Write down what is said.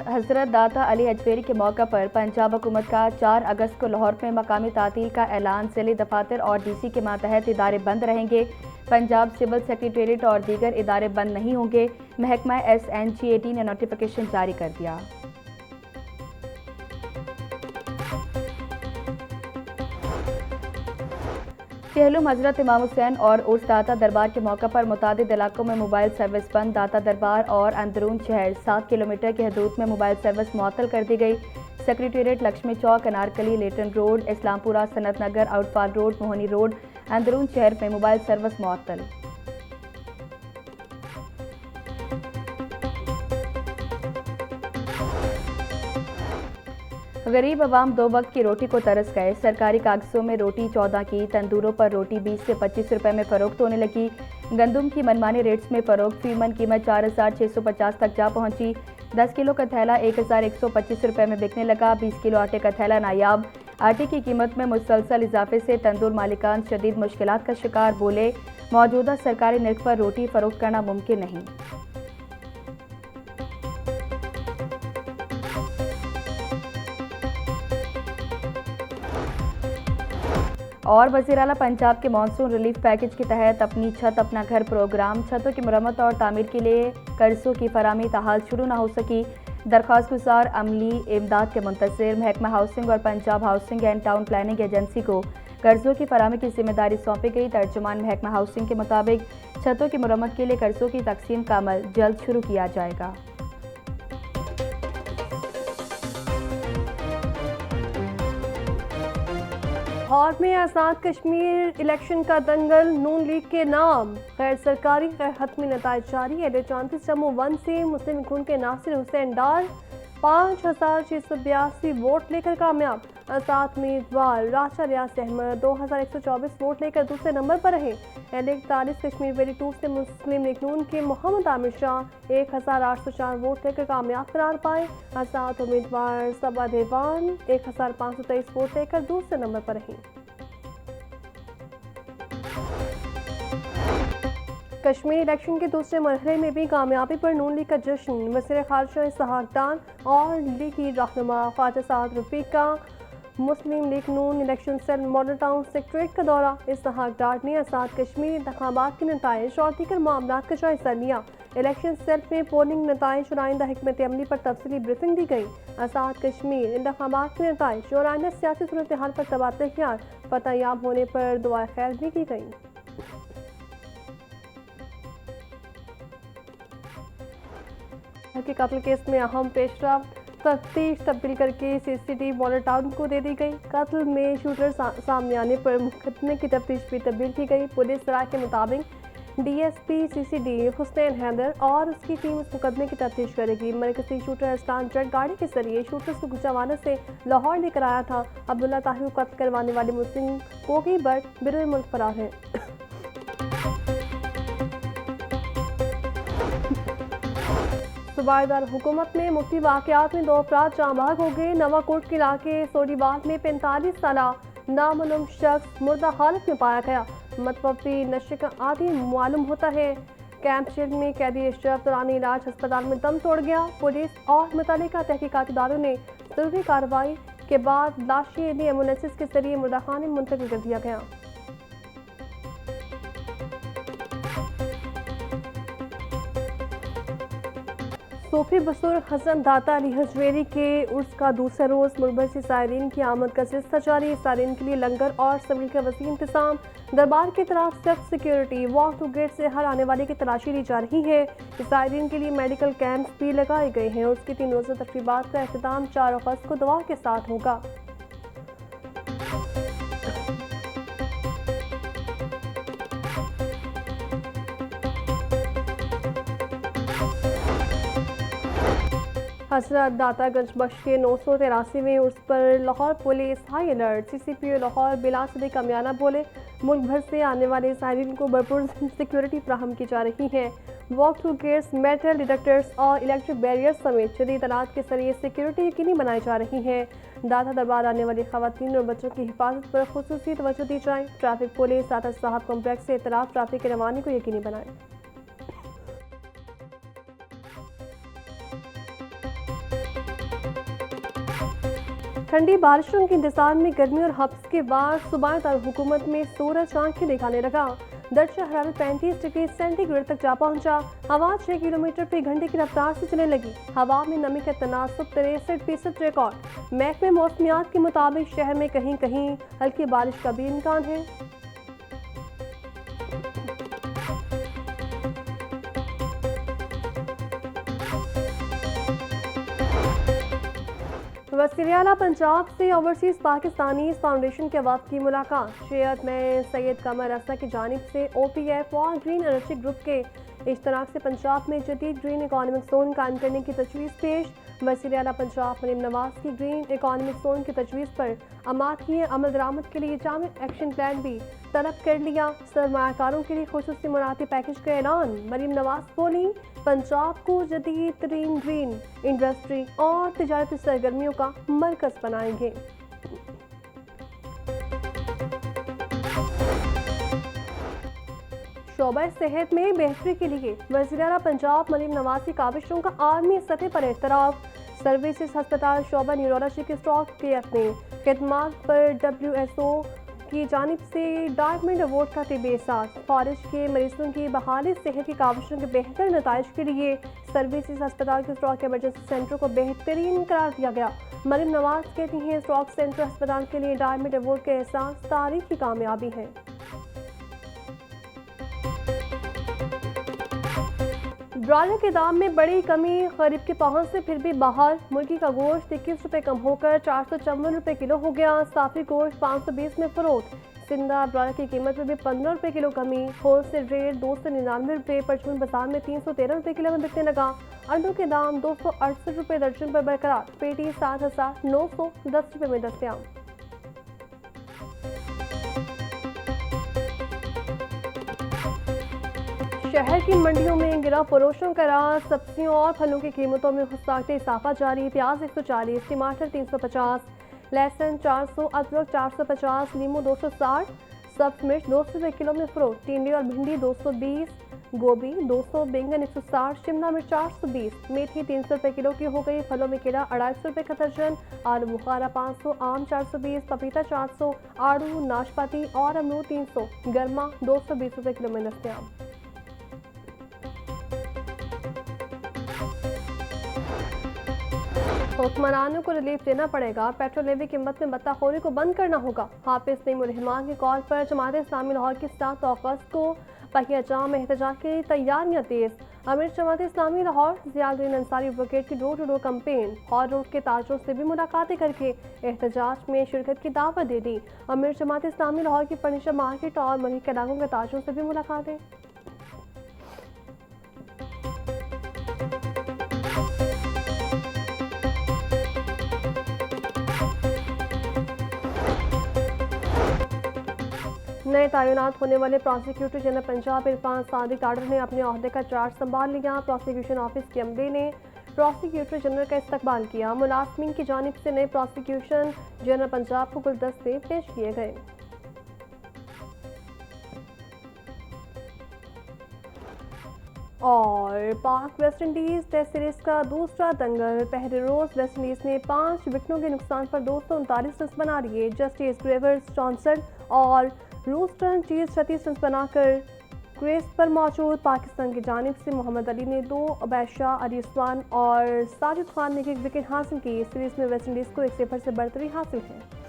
हजरत दाता अली अजमेरी के मौका पर पंजाब हुकूमत का 4 अगस्त को लाहौर में मकामी तातील का ऐलान। ज़िले दफातर और DC के मातहत इदारे बंद रहेंगे। पंजाब सिविल सेक्रेटेरिएट और दीगर इदारे बंद नहीं होंगे। महकमा SNG18 ने नोटिफिकेशन जारी कर दिया। कहलुम हजरत इमाम हुसैन और उर्स दाता दरबार के मौका पर मुतादिद इलाकों में मोबाइल सर्विस बंद। दाता दरबार और अंदरून शहर 7 किलोमीटर की हदूद में मोबाइल सर्विस मुअत्तल कर दी गई। सेक्रेटेरिएट, लक्ष्मी चौक, अनारकली, लेटन रोड, इस्लामपुरा, सनत नगर, आउटफाल रोड, मोहनी रोड, अंदरून शहर में मोबाइल सर्विस मुअत्तल। गरीब अवाम 2 वक्त की रोटी को तरस गए। सरकारी कागजों में रोटी 14 की, तंदूरों पर रोटी 20 से 25 रुपए में फरोख्त होने लगी। गंदम की मनमानी रेट्स में फरोख्त, फीमन कीमत 4,650 तक जा पहुंची। 10 किलो का थैला 1,125 रुपए में बिकने लगा। 20 किलो आटे का थैला नायाब। आटे की कीमत में मुसलसल इजाफे से तंदूर मालिकान शदीद मुश्किलात का शिकार। बोले, मौजूदा सरकारी नर्ख पर रोटी फरोख्त करना मुमकिन नहीं। और वज़ीर आला पंजाब के मानसून रिलीफ पैकेज के तहत अपनी छत अपना घर प्रोग्राम। छतों की मरम्मत और तामीर के लिए कर्जों की फराहमी ताहाल शुरू न हो सकी। दरख्वास्त गुजार अमली इमदाद के मुंतज़िर। महकमा हाउसिंग और Punjab housing and town planning agency को कर्जों की फराहमी की जिम्मेदारी सौंपी गई। तर्जुमान महकमा हाउसिंग के मुताबिक छतों की मरम्मत के लिए कर्जों की तकसीम का अमल जल्द शुरू किया जाएगा। लाहौर में आज़ाद कश्मीर इलेक्शन का दंगल, नून लीग के नाम गैर सरकारी गैर हतमी नताइज जारी। एल34 जम्मू 1 से मुस्लिम लीग के नासिर हुसैन डार 5,682 वोट लेकर कामयाब। आज़ाद उम्मीदवार राशा रियाज अहमद 2,124 वोट लेकर दूसरे नंबर पर रहे। एल41 कश्मीर वैली 2 से मुस्लिम लीग नून के मोहम्मद आमिर शाह 1,804 वोट लेकर कामयाब करार पाए। आज़ाद उम्मीदवार सबा देवान 1,523 वोट लेकर दूसरे नंबर पर रही। कश्मीर इलेक्शन के दूसरे मरहले में भी कामयाबी पर नून लीग का जश्न। वज़ीर ख़ारजा इसहाक डार और लीगी रहनुमा ख्वाजा साद रफ़ीका मुस्लिम लीग नून election cell Model Town secretariat का दौरा। इसहाक डार ने आज़ाद कश्मीर इंतखाबात के नताइज और दीगर मामलात का जायजा लिया। इलेक्शन सेल में पोलिंग नताइज और आइंदा हिकमत अमली पर तफसीली ब्रीफिंग दी गई। आज़ाद कश्मीर इंतखाबात के नताइज और आइंदा सियासी सूरत हाल पर तबादला ख्याल फतहयाब होने पर दुआ खैर भी की गई। के कत्ल केस में अहम पेशरफ, तफ्तीश तब्दील करके CCTV मॉडल टाउन को दे दी गई। कत्ल में शूटर सामने आने पर मुकदमे की तफ्तीश भी तब्दील की गई। पुलिस राय के मुताबिक DSP CCD हुसैन हैदर और उसकी टीम इस मुकदमे की तफ्तीश करेगी। मरकजी शूटर अस्तान ट्रक गाड़ी के जरिए शूटर्स को गुजरावाना से लाहौर लेकर आया था। अब्दुल्ला ताहिर को कत्ल करवाने वाले मुस्लिम कोगी बट बिरुल मुल्क फरार है। सूबादार हुकूमत में मुख्तलिफ वाक़यात में 2 अफराद जाँ बहक हो गए। नवाकोट के इलाके सोडीवाल में 45 साला नामालूम शख्स मुर्दा हालत में पाया गया। मतवफ़ी नशे का आदी मालूम होता है। कैंप जेल में कैदी अशरफ दौरान इलाज अस्पताल में दम तोड़ गया। पुलिस और मुतल्लिका तहकीकाती इदारों ने ज़रूरी कार्रवाई के बाद लाशें एम्बुलेंस के जरिए मुर्दा खाने में मुंतकिल कर दिया गया। सूफी बुजुर्ग हज़रत दाता अली अजमेरी के उर्स का दूसरा रोज़ मुल्क भर से सायरीन की आमद का सिलसिला जारी। सायरीन के लिए लंगर और सबील का वसीह इंतजाम। दरबार की तरफ सख्त सिक्योरिटी, वॉक टू गेट से हर आने वाले की तलाशी ली जा रही है। सायरीन के लिए मेडिकल कैंप भी लगाए गए हैं। उसकी 3 रोज़ा तकरीबात का अख्तिताम 4 अगस्त को दुआ के साथ होगा। हजरत दातागंज बख्श के 983वें उर्स पर Lahore police high alert. CCPO Lahore बिला सदीक अमियाना बोले, मुल्क भर से आने वाले साइरिन को भरपूर सिक्योरिटी फ्राहम की जा रही है। Walk through gates, metal detectors और इलेक्ट्रिक बैरियर्स समेत शदीद आलात के जरिए सिक्योरिटी यकीनी बनाई जा रही है। दाता दरबार आने वाली खवातीन और बच्चों की हिफाजत पर खुसूसी तवज्जो दी जाए। ट्रैफिक पुलिस दाता साहब कॉम्प्लेक्स से इतलाफ ट्रैफिक के रवानी को यकीनी बनाए। ठंडी बारिशों के इंतजार में गर्मी और हफ्स के बाद सुबह दारकूमत में सूरज आंखें दिखाने लगा। दर्जा हरारत 35 डिग्री सेंटीग्रेड तक जा पहुंचा। हवा 6 किलोमीटर फी घंटे की रफ्तार से चलने लगी। हवा में नमी का तनासुब 63% रिकॉर्ड। महकमे मौसमियात के मुताबिक शहर में कहीं कहीं हल्की बारिश का भी इम्कान है। वज़ीर-ए-आला पंजाब से ओवरसीज़ पाकिस्तानी फाउंडेशन के वफ़द की मुलाकात। चेयरमैन सैयद कमर रसा की जानिब से OPF और ग्रीन एनर्जी ग्रुप के इश्तराक से पंजाब में जदीद ग्रीन इकॉनमिक जोन कायम करने की तजवीज़ पेश। वज़ीर-ए-आला पंजाब मरीम नवाज की ग्रीन इकॉनमिक जोन की तजवीज़ पर अमातिये अमल दरामद के लिए जामे एक्शन प्लान भी तलब कर लिया। सरमायाकारों के लिए खुसूसी मुनाती पैकेज का ऐलान। मरीम नवाज बोली, पंजाब को जदीद तरीन ग्रीन इंडस्ट्री और तिजारती सरगर्मियों का मरकज बनाएंगे। शोबा सेहत में बेहतरी के लिए वज़ीर-ए-आला पंजाब मरीम नवाज की काविशों का आलमी सतह पर एतराफ़। सर्विसेज अस्पताल शोबा न्यूरोलॉजी के स्टॉक के अपने खिदमात पर WHO की जानिब से डायमंड अवार्ड का तिबी एहसास। फॉरेज के मरीजों की बहाली सेहत की काविशों के बेहतर नताइज के लिए सर्विसेज अस्पताल के स्टॉक इमरजेंसी सेंटर को बेहतरीन करार दिया गया। मरीम नवाज कहती हैं, स्टॉक सेंटर अस्पताल के लिए डायमंड अवार्ड का एहसास तारीखी कामयाबी है। ब्रॉयलर के दाम में बड़ी कमी। खरीद की पहुंच से फिर भी बाहर। मुर्गी का गोश्त 21 रुपये कम होकर 454 रुपये किलो हो गया। साफी गोश्त 520 में फरोख्त। जिंदा ब्रॉयलर की कीमत में भी 15 रुपये किलो कमी। होलसेल रेट 299 रुपये। परचून बाजार में 313 रुपये किलो में बिकने लगा। अंडों के दाम 268 रुपये दर्जन पर बरकरार। पेटी 7,910 रुपये में दस्तयाब। शहर की मंडियों में गिरा फरोशों का राज। सब्जियों और फलों की कीमतों में खुस्ताते इजाफा जारी। प्याज 140, टमाटर 350, लहसुन 400, अदरक 450, नींबू 260, सब्ज मिर्च 200 रुपये किलो में फरोख्त। टिंडे और भिंडी 220, गोभी 200, बैंगन 160, शिमला मिर्च 420, मेथी 300 रुपये किलो की हो गई। फलों में केला 250 रुपये का दर्जन, आलू बुखारा 500, आम 420, पपीता 400, आड़ू, नाशपाती और अमरूद 300, गर्मा 220 रुपये किलो में दस्तयाब। हुक्मरानों को रिलीफ देना पड़ेगा। पेट्रोल लेवी कीमत में बत्ताखोरी को बंद करना होगा। हाफिज नईमुर रहमान की कॉल पर जमात इस्लामी लाहौर की 7 अगस्त को पहिया जाम एहतजाज की तैयारियां तेज। अमीर जमात इस्लामी लाहौर ज़ियाउद्दीन अंसारी एडवोकेट की door to door campaign. Hall road के ताजरों से भी मुलाकातें करके एहतजाज में शिरकत की दावत दे दी। अमीर जमात इस्लामी लाहौर की फर्नीचर मार्केट और मरी के इलाकों के ताजरों से भी मुलाकातें। नए तैनात होने वाले प्रोसिक्यूटर जनरल पंजाब इरफान सादिक डाडर ने अपने ओहदे का चार्ज संभाल लिया। प्रोसिक्यूशन ऑफिस के अमले ने प्रोसिक्यूटर जनरल का इस्तकबाल किया। मुलाजमीन की जानिब से नए प्रोसिक्यूशन जनरल पंजाब को गुलदस्ते पेश किए गए। और पाक वेस्ट इंडीज टेस्ट सीरीज का दूसरा दंगल। पहले रोज वेस्ट इंडीज ने 5 विकेटों के नुकसान पर 239 रन बना लिए। जस्टिस ग्रेवर्स जॉनसन और रूस्टन चीज 36 रन बनाकर क्रीज पर मौजूद। पाकिस्तान की जानिब से मोहम्मद अली ने 2, उबैद शाह, अली उस्मान और साजिद खान ने 1 विकेट हासिल की। सीरीज में वेस्ट इंडीज को 1-0 से बढ़तरी हासिल है।